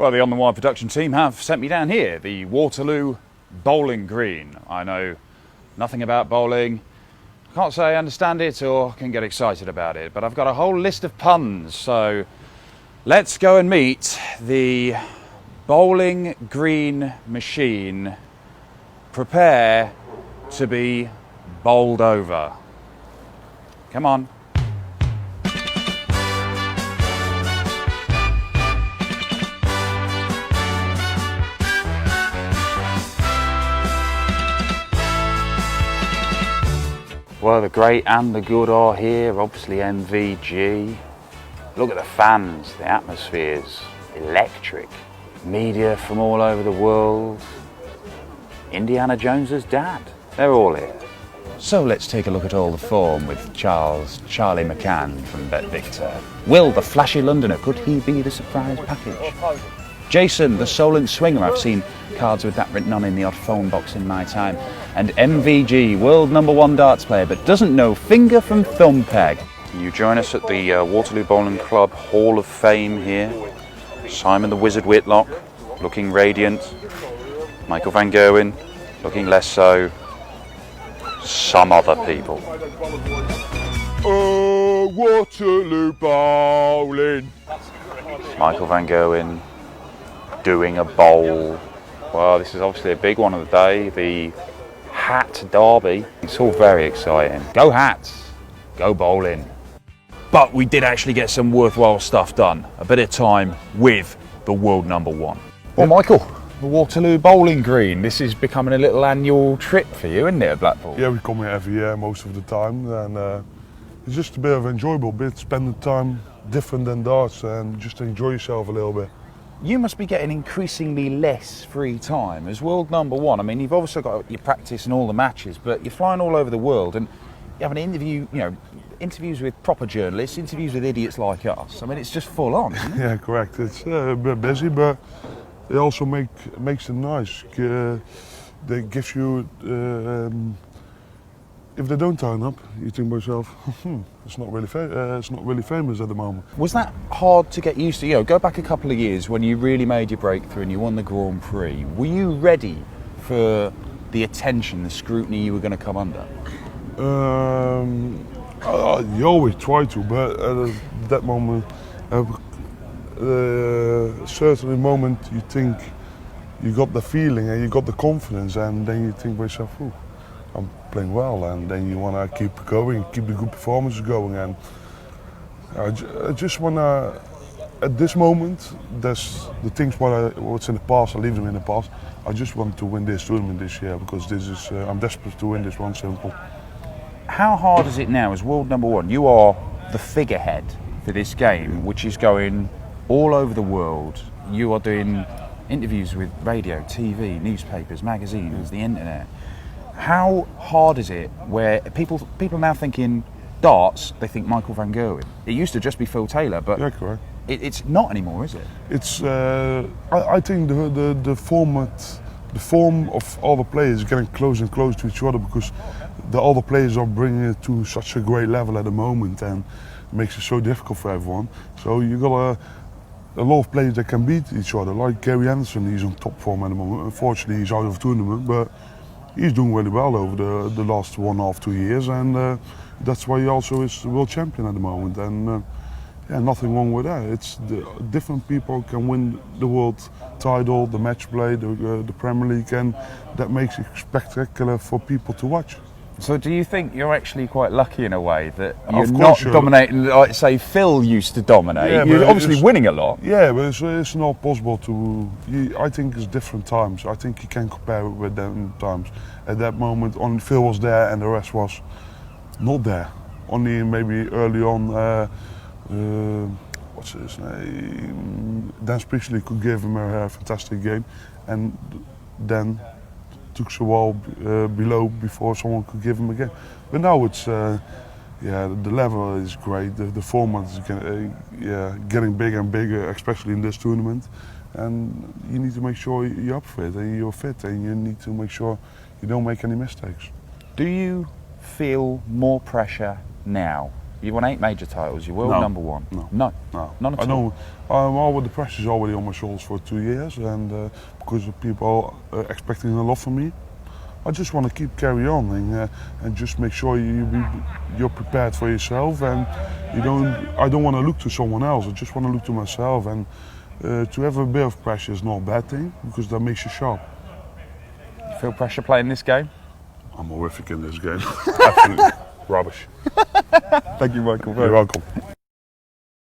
Well, the On The Wire production team have sent me down here, the Waterloo bowling green. I know nothing about bowling. I can't say I understand it or can get excited about it, but I've got a whole list of puns, so let's go and meet the bowling green machine. Prepare to be bowled over. Come on. Well, the great and the good are here, obviously MVG. Look at the fans, the atmosphere's electric. Media from all over the world. Indiana Jones's dad, they're all here. So let's take a look at all the form with Charlie McCann from Bet Victor. Will, the flashy Londoner, could he be the surprise package? Jason, the Solent swinger, I've seen cards with that written on in the odd phone box in my time. And MVG, world #1 darts player, but doesn't know finger from thumb peg. Can you join us at the Waterloo Bowling Club Hall of Fame here? Simon the Wizard Whitlock, looking radiant. Michael Van Gerwen, looking less so. Some other people. Oh, Waterloo bowling. Michael Van Gerwen doing a bowl. Well, this is obviously a big one of the day, the Hat Derby. It's all very exciting. Go Hats, go bowling. But we did actually get some worthwhile stuff done. A bit of time with the world #1. Well, Michael, the Waterloo bowling green, this is becoming a little annual trip for you, isn't it, at Blackpool? Yeah, we come here every year most of the time, and it's just a bit of an enjoyable bit, spending time different than darts and just enjoy yourself a little bit. You must be getting increasingly less free time as world #1. I mean, you've obviously got your practice and all the matches, but you're flying all over the world and you have an interview, interviews with proper journalists, interviews with idiots like us. I mean, it's just full on, isn't it? Yeah, correct. It's a bit busy, but it also makes it nice. They give you, if they don't turn up, you think to yourself, it's not really famous at the moment. Was that hard to get used to? Go back a couple of years when you really made your breakthrough and you won the Grand Prix. Were you ready for the attention, the scrutiny you were going to come under? You always try to, but at that moment, certainly moment you think you got the feeling and you got the confidence, and then you think to yourself, "Ooh, I'm playing well," and then you want to keep going, keep the good performances going, and I just want to. At this moment, there's the things what's in the past. I leave them in the past. I just want to win this tournament this year because this is. I'm desperate to win this one. Simple. How hard is it now as world #1? You are the figurehead for this game, which is going all over the world. You are doing interviews with radio, TV, newspapers, magazines, the internet. How hard is it where people are now thinking darts, they think Michael Van Gerwen. It used to just be Phil Taylor, but yeah, correct. It's not anymore, is it? It's. I think the form of all the players is getting closer and closer to each other because the other players are bringing it to such a great level at the moment, and it makes it so difficult for everyone. So you got a lot of players that can beat each other, like Gary Anderson. He's on top form at the moment. Unfortunately, he's out of the tournament, but he's doing really well over the last 1.5-2 years, and that's why he also is the world champion at the moment. And nothing wrong with that. It's different people can win the world title, the match play, the Premier League, and that makes it spectacular for people to watch. So do you think you're actually quite lucky in a way that you're not dominating like, say, Phil used to dominate? Yeah, you're obviously winning a lot. Yeah, but it's not possible to... I think it's different times. I think you can compare it with them times. At that moment, only Phil was there and the rest was not there. Only maybe early on, what's his name? Dan Priestley could give him a fantastic game, and then took so while below before someone could give him a game. But now it's, the level is great. The format is getting bigger and bigger, especially in this tournament. And you need to make sure you're up for it and you're fit, and you need to make sure you don't make any mistakes. Do you feel more pressure now You won 8 major titles. You're world No. number 1. No. No. No, None at I all. know. All the pressure's already on my shoulders for 2 years, and because of people expecting a lot from me, I just want to keep carry on and just make sure you're prepared for yourself, and I don't want to look to someone else. I just want to look to myself, and to have a bit of pressure is not a bad thing because that makes you sharp. You feel pressure playing this game? I'm horrific in this game. Absolutely rubbish. Thank you, Michael. You're welcome.